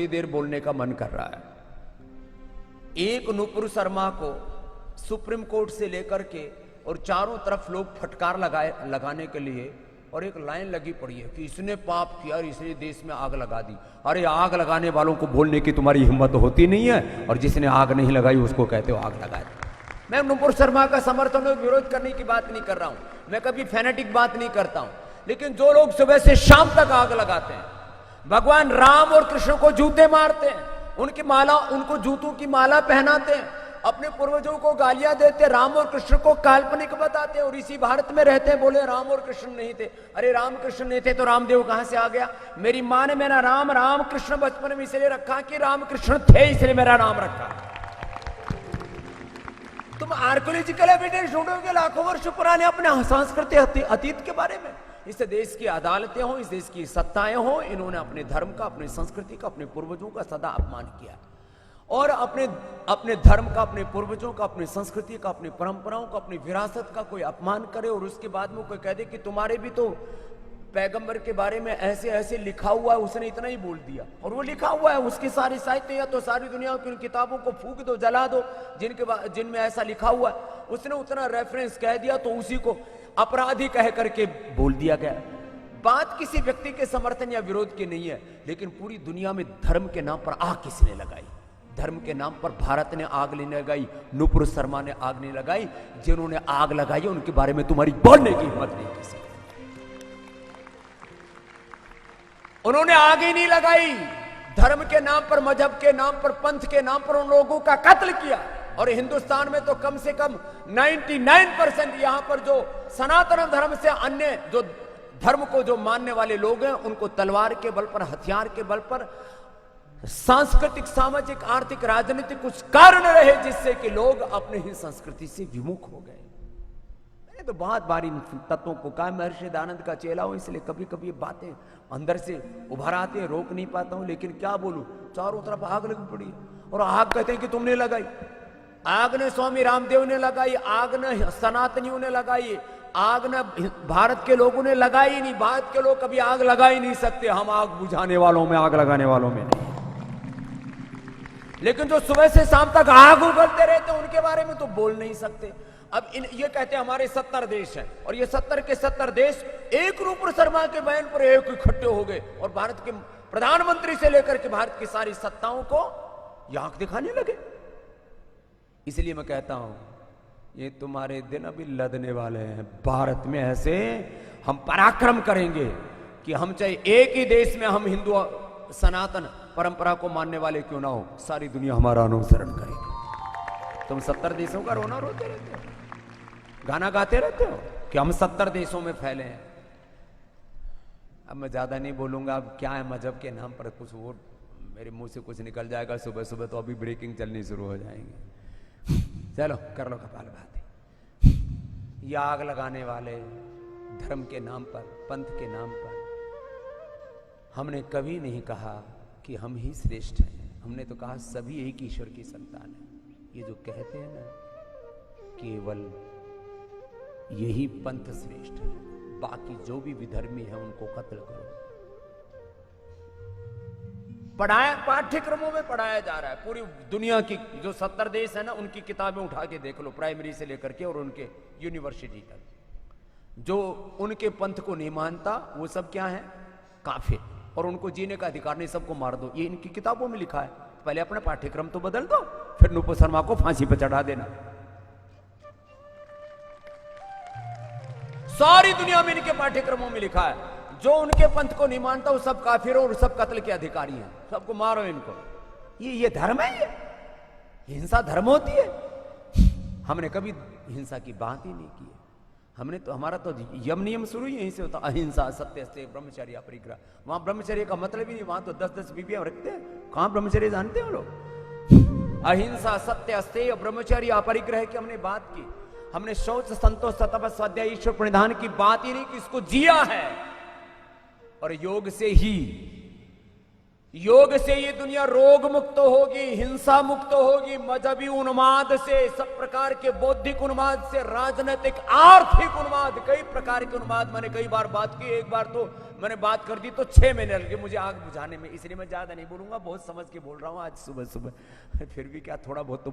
देर बोलने का मन कर रहा है। एक नुपुर शर्मा को सुप्रीम कोर्ट से लेकर के और चारों तरफ लोग फटकार लगाने के लिए, और एक लाइन लगी पड़ी है कि इसने पाप किया और इसने देश में आग लगा दी। अरे आग लगाने वालों को बोलने की तुम्हारी हिम्मत होती नहीं है, और जिसने आग नहीं लगाई उसको कहते हो आग लगा दी। मैं नुपुर शर्मा का समर्थन और विरोध करने की बात नहीं कर रहा हूं, मैं कभी फैनेटिक बात नहीं करता हूं, लेकिन जो लोग सुबह से शाम तक आग लगाते हैं, भगवान राम और कृष्ण को जूते मारते हैं, उनको जूतों की माला पहनाते हैं, अपने पूर्वजों को गालियां देते, राम और कृष्ण को काल्पनिक बताते हैं, और इसी भारत में रहते हैं, बोले राम और कृष्ण नहीं थे। अरे राम कृष्ण नहीं थे तो रामदेव कहां से आ गया? मेरी मां ने मेरा राम कृष्ण बचपन में इसलिए रखा कि राम कृष्ण थे, इसलिए मेरा नाम रखा। तुम आर्कोलॉजिकल एविडेंस ढूंढोगे लाखों वर्ष पुराने अपने सांस्कृतिक अतीत के बारे में। इस देश की अदालतें हो, इस देश की सत्ताएं हो, इन्होंने अपने धर्म का, अपनी संस्कृति का, अपने पूर्वजों का सदा अपमान किया, और अपने धर्म का, अपने पूर्वजों का, अपनी संस्कृति का, अपनी परंपराओं का, अपनी विरासत का कोई अपमान करे, और उसके बाद में कोई कह दे कि तुम्हारे भी तो पैगंबर के बारे में ऐसे ऐसे लिखा हुआ है, उसने इतना ही बोल दिया, और वो लिखा हुआ है, उसके सारे साहित्य या तो सारी दुनिया की किताबों को फूंक दो, जला दो, जिनमें ऐसा लिखा हुआ है, उसने उतना रेफरेंस कह दिया तो उसी को अपराधी कह करके बोल दिया गया। बात किसी व्यक्ति के समर्थन या विरोध की नहीं है, लेकिन पूरी दुनिया में धर्म के नाम पर आग किसने लगाई? धर्म के नाम पर भारत ने आग नहीं लगाई, नुपुर शर्मा ने आग नहीं लगाई। जिन्होंने आग लगाई उनके बारे में तुम्हारी बोलने की हिम्मत नहीं किसी। उन्होंने आग ही नहीं लगाई, धर्म के नाम पर, मजहब के नाम पर, पंथ के नाम पर उन लोगों का कत्ल किया। और हिंदुस्तान में तो कम से कम 99% यहां पर जो सनातन धर्म से अन्य जो धर्म को जो मानने वाले लोग हैं, उनको तलवार के बल पर, हथियार के बल पर, सांस्कृतिक, सामाजिक, आर्थिक, राजनीतिक कुछ कारण रहे जिससे कि लोग अपने ही संस्कृति से विमुख हो गए। मैंने तो बहुत बार इन तत्वों को कहा, महर्षि दयानंद का चेला हूं, इसलिए कभी कभी बातें अंदर से उभर आती हैं, रोक नहीं पाता हूं, लेकिन क्या बोलूं, चारों तरफ आग लगी पड़ी, और आग कहते हैं कि तुमने लगाई। आग ने स्वामी रामदेव ने लगाई, आग ने सनातनियों ने लगाई, आग ने भारत के लोगों ने लगाई नहीं। भारत के लोग कभी आग लगा ही नहीं सकते, हम आग बुझाने वालों में, आग लगाने वालों में नहीं। लेकिन जो सुबह से शाम तक आग उगलते रहते उनके बारे में तो बोल नहीं सकते। अब ये कहते हैं हमारे 70 देश हैं, और ये 70 के 70 देश एक नुपुर शर्मा के बयान पर एक इकट्ठे हो गए, और भारत के प्रधानमंत्री से लेकर के भारत की सारी सत्ताओं को ये आंख दिखाने लगे। इसलिए मैं कहता हूं, ये तुम्हारे दिन अभी लदने वाले हैं। भारत में ऐसे हम पराक्रम करेंगे कि हम चाहे एक ही देश में हम हिंदू सनातन परंपरा को मानने वाले क्यों ना हो, सारी दुनिया हमारा अनुसरण करेगी। तुम 70 देशों का रोना रोते रहते हो, गाना गाते रहते हो कि हम 70 देशों में फैले हैं। अब मैं ज्यादा नहीं बोलूंगा, अब क्या है, मजहब के नाम पर कुछ वो मेरे मुंह से कुछ निकल जाएगा सुबह सुबह, तो अभी ब्रेकिंग चलनी शुरू हो जाएंगी। चलो कर लो कपाल भाती। ये आग लगाने वाले धर्म के नाम पर, पंथ के नाम पर, हमने कभी नहीं कहा कि हम ही श्रेष्ठ हैं, हमने तो कहा सभी एक ईश्वर की संतान है। ये जो कहते हैं ना, केवल यही पंथ श्रेष्ठ है, बाकी जो भी विधर्मी है उनको कत्ल करो। पढ़ाया, पाठ्यक्रमों में पढ़ाया जा रहा है। पूरी दुनिया की जो 70 देश है ना, उनकी किताबें उठा के देख लो, प्राइमरी से लेकर के और उनके यूनिवर्सिटी तक। जो उनके पंथ को नहीं मानता वो सब क्या है? काफिर, और उनको जीने का अधिकार नहीं, सबको मार दो। ये इनकी किताबों में लिखा है। पहले अपना पाठ्यक्रम तो बदल दो, फिर नुपुर शर्मा को फांसी पर चढ़ा देना। सारी दुनिया में इनके पाठ्यक्रमों में लिखा है, जो उनके पंथ को नहीं मानता वो सब काफिर और सब कत्ल के अधिकारी हैं, सबको मारो इनको। ये धर्म है? ये हिंसा धर्म होती है? हमने कभी हिंसा की बात ही नहीं की है। हमने तो, हमारा तो यम नियम शुरू ही यहीं से होता, अहिंसा, सत्य, अस्तेय, ब्रह्मचर्य, अपरिग्रह। वहां ब्रह्मचर्य का मतलब ही नहीं, वहां तो 10-10 बीबियां रखते हैं। कहां ब्रह्मचर्य जानते हो लोग? अहिंसा, सत्य, अस्तेय, ब्रह्मचर्य, अपरिग्रह की हमने बात की। हमने शौच, संतोष, तपस्या, स्वाध्याय, ईश्वर प्रणिधान की बात ही नहीं की, इसको जिया है। और योग से ये दुनिया रोग मुक्त होगी, हिंसा मुक्त होगी, मजहबी उन्माद से, सब प्रकार के बौद्धिक उन्माद से, राजनीतिक, आर्थिक उन्माद, कई प्रकार के उन्माद मैंने कई बार बात की। एक बार तो मैंने बात कर दी तो 6 महीने लगे मुझे आग बुझाने में, इसलिए मैं ज्यादा नहीं बोलूंगा, बहुत समझ के बोल रहा हूँ आज सुबह सुबह। फिर भी क्या थोड़ा बहुत तो